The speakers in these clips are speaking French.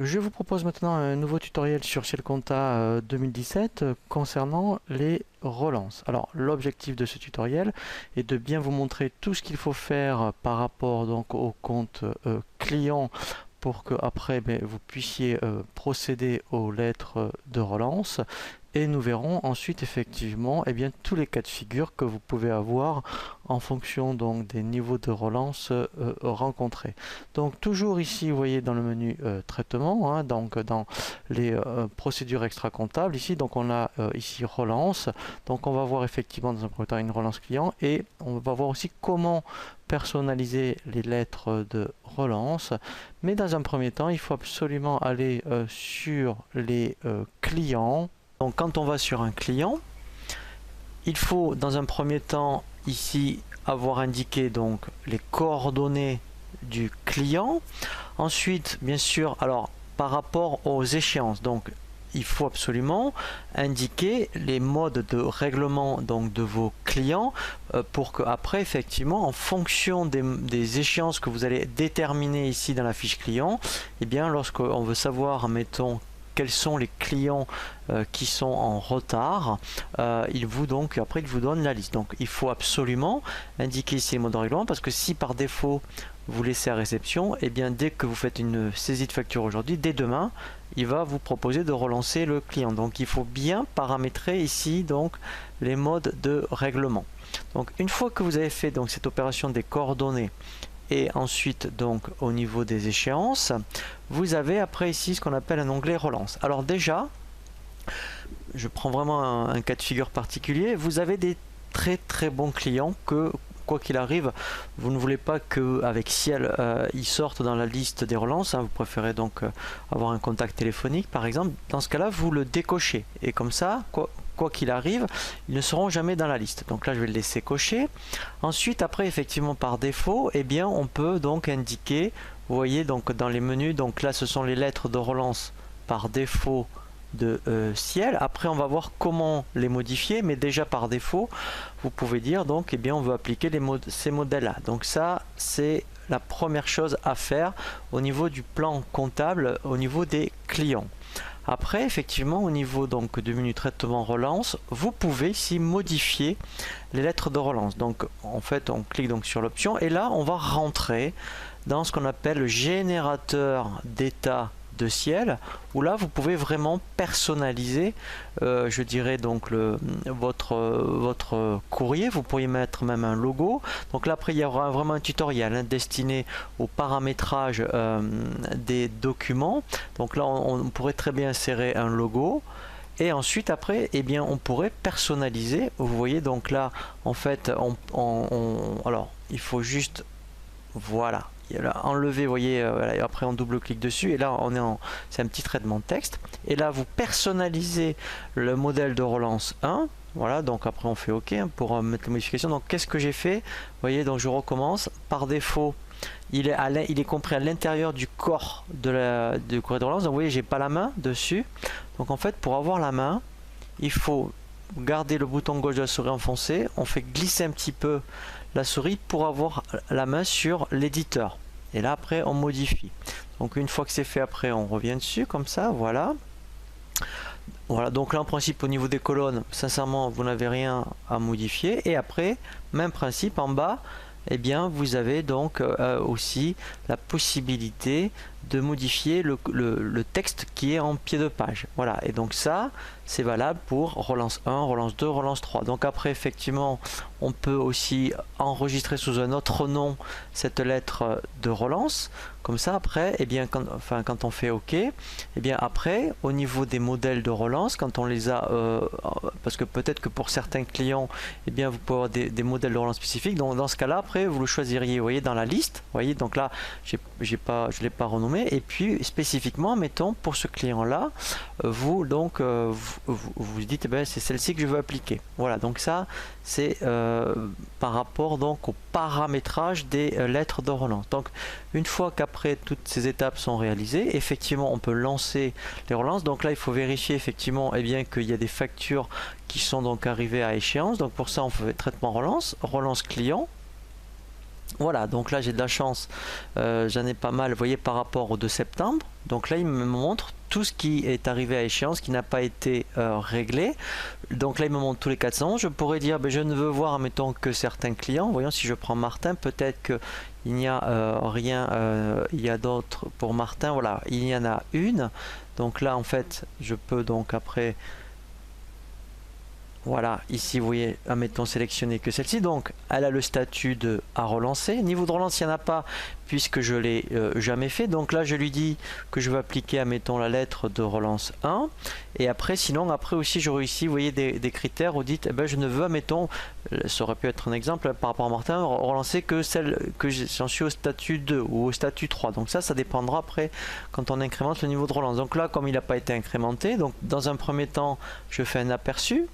Je vous propose maintenant un nouveau tutoriel sur Ciel Compta 2017 concernant les relances. Alors l'objectif de ce tutoriel est de bien vous montrer tout ce qu'il faut faire par rapport donc au compte client pour que après vous puissiez procéder aux lettres de relance. Et nous verrons ensuite effectivement tous les cas de figure que vous pouvez avoir en fonction donc des niveaux de relance rencontrés. Donc toujours ici, vous voyez dans le menu traitement, hein, donc dans les procédures extra comptables, ici donc on a ici relance. Donc on va voir effectivement dans un premier temps une relance client et on va voir aussi comment personnaliser les lettres de relance. Mais dans un premier temps, il faut absolument aller sur les clients. Donc quand on va sur un client, il faut dans un premier temps ici avoir indiqué donc les coordonnées du client. Ensuite, bien sûr, alors par rapport aux échéances, donc il faut absolument indiquer les modes de règlement donc de vos clients pour que après effectivement en fonction des échéances que vous allez déterminer ici dans la fiche client, et bien lorsqu'on veut savoir, mettons, quels sont les clients qui sont en retard, il vous donne la liste. Donc il faut absolument indiquer ici les modes de règlement parce que si par défaut vous laissez à réception, et bien dès que vous faites une saisie de facture aujourd'hui, dès demain, il va vous proposer de relancer le client. Donc il faut bien paramétrer ici donc les modes de règlement. Donc une fois que vous avez fait donc cette opération des coordonnées et ensuite donc au niveau des échéances, vous avez après ici ce qu'on appelle un onglet relance. Alors déjà, je prends vraiment un cas de figure particulier, vous avez des très bons clients que quoi qu'il arrive, vous ne voulez pas qu'avec Ciel, ils sortent dans la liste des relances, hein, vous préférez donc avoir un contact téléphonique par exemple. Dans ce cas-là, vous le décochez et comme ça, quoi qu'il arrive, ils ne seront jamais dans la liste. Donc là, je vais le laisser cocher. Ensuite, après, effectivement, par défaut, eh bien, on peut donc indiquer, vous voyez, donc dans les menus, donc là, ce sont les lettres de relance par défaut de Ciel. Après, on va voir comment les modifier, mais déjà par défaut, vous pouvez dire donc, eh bien, on veut appliquer ces modèles-là. Donc ça, c'est la première chose à faire au niveau du plan comptable, au niveau des clients. Après, effectivement, au niveau donc du menu traitement relance, vous pouvez ici modifier les lettres de relance. Donc, en fait, on clique donc sur l'option et là, on va rentrer dans ce qu'on appelle le générateur d'état de Ciel, où là vous pouvez vraiment personnaliser je dirais donc votre courrier. Vous pourriez mettre même un logo. Donc là après il y aura vraiment un tutoriel destiné au paramétrage des documents. Donc là on pourrait très bien insérer un logo. Et ensuite après, eh bien, on pourrait personnaliser. Vous voyez donc là, en fait, alors il faut juste, voilà, enlever, vous voyez, après on double-clique dessus et là c'est un petit traitement de texte. Et là vous personnalisez le modèle de relance 1. Voilà, donc après on fait OK pour mettre les modifications. Donc qu'est-ce que j'ai fait? Vous voyez, donc je recommence. Par défaut, il est compris à l'intérieur du corps du courrier de relance. Donc vous voyez, j'ai pas la main dessus. Donc en fait, pour avoir la main, il faut garder le bouton gauche de la souris enfoncé. On fait glisser un petit peu la souris pour avoir la main sur l'éditeur. Et là après, on modifie. Donc une fois que c'est fait, après, on revient dessus comme ça. Voilà. Voilà, donc là en principe au niveau des colonnes, sincèrement vous n'avez rien à modifier. Et après, même principe en bas, eh bien vous avez donc aussi la possibilité de modifier le texte qui est en pied de page. Voilà, et donc ça c'est valable pour relance 1, relance 2, relance 3. Donc après effectivement on peut aussi enregistrer sous un autre nom cette lettre de relance. Comme ça après, eh bien, quand on fait OK, eh bien après, au niveau des modèles de relance, quand on les a, parce que peut-être que pour certains clients, eh bien, vous pouvez avoir des modèles de relance spécifiques. Donc dans ce cas-là, après, vous le choisiriez, vous voyez, dans la liste. Vous voyez, donc là, je ne l'ai pas renommé. Et puis spécifiquement, mettons pour ce client-là, vous dites, eh bien, c'est celle-ci que je veux appliquer. Voilà, donc ça, c'est par rapport donc au paramétrage des lettres de relance. Donc une fois qu'après toutes ces étapes sont réalisées, effectivement on peut lancer les relances. Donc là il faut vérifier effectivement qu'il y a des factures qui sont donc arrivées à échéance. Donc pour ça on fait traitement relance, relance client. Voilà, donc là j'ai de la chance, j'en ai pas mal, vous voyez, par rapport au 2 septembre. Donc là il me montre tout ce qui est arrivé à échéance, qui n'a pas été réglé. Donc là il me montre tous les 411. Je pourrais dire, ben, je ne veux voir, mettons, que certains clients. Voyons, si je prends Martin, peut-être que il n'y a rien, il y a d'autres pour Martin. Voilà, il y en a une. Donc là en fait, je peux donc après... Voilà, ici vous voyez, admettons sélectionner que celle-ci, donc elle a le statut de à relancer. Niveau de relance, il n'y en a pas puisque je l'ai jamais fait. Donc là, je lui dis que je vais appliquer, admettons, la lettre de relance 1. Et après, sinon, après aussi, j'aurai ici, vous voyez, des critères. Vous dites, eh ben, je ne veux, admettons, ça aurait pu être un exemple par rapport à Martin, relancer que celle que j'en suis au statut 2 ou au statut 3. Donc ça dépendra après quand on incrémente le niveau de relance. Donc là, comme il n'a pas été incrémenté, donc dans un premier temps, je fais un aperçu.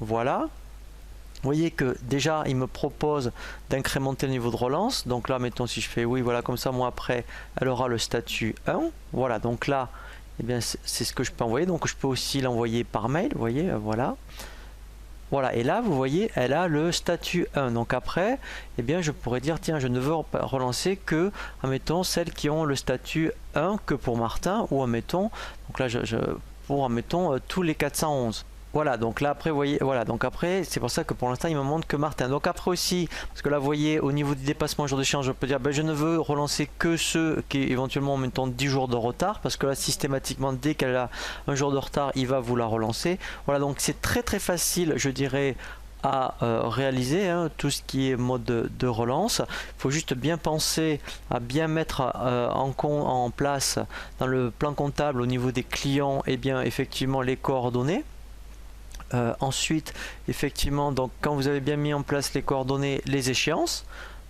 Voilà, vous voyez que déjà il me propose d'incrémenter le niveau de relance. Donc là, mettons, si je fais oui, voilà, comme ça, moi après elle aura le statut 1. Voilà, donc là, eh bien c'est ce que je peux envoyer. Donc je peux aussi l'envoyer par mail, vous voyez, voilà. Voilà, et là vous voyez, elle a le statut 1. Donc après, eh bien je pourrais dire, tiens, je ne veux relancer que, admettons, celles qui ont le statut 1 que pour Martin, ou admettons, donc là pour, admettons, tous les 411. Voilà, donc là après, vous voyez, voilà, donc après, c'est pour ça que pour l'instant, il me montre que Martin. Donc après aussi, parce que là, vous voyez, au niveau du dépassement jour d'échéance, je peux dire, ben, je ne veux relancer que ceux qui éventuellement, mettons, 10 jours de retard, parce que là, systématiquement, dès qu'elle a un jour de retard, il va vous la relancer. Voilà, donc c'est très très facile, je dirais, à réaliser, hein, tout ce qui est mode de relance. Il faut juste bien penser à bien mettre en place dans le plan comptable au niveau des clients, et bien effectivement les coordonnées. Ensuite, effectivement, donc quand vous avez bien mis en place les coordonnées, les échéances,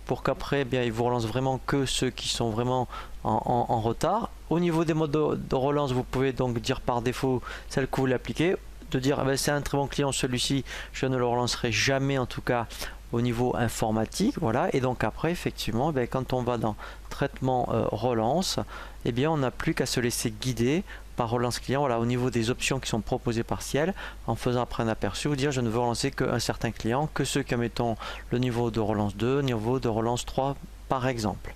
pour qu'après, bien, il vous relance vraiment que ceux qui sont vraiment en retard. Au niveau des modes de relance, vous pouvez donc dire par défaut celle que vous voulez appliquer, de dire eh ben, c'est un très bon client, celui-ci, je ne le relancerai jamais, en tout cas au niveau informatique. Voilà, et donc après, effectivement, ben, quand on va dans traitement relance, eh bien, on n'a plus qu'à se laisser guider par relance client, voilà, au niveau des options qui sont proposées par Ciel, en faisant après un aperçu, vous dire je ne veux relancer qu'un certain client, que ceux qui mettons le niveau de relance 2, niveau de relance 3 par exemple.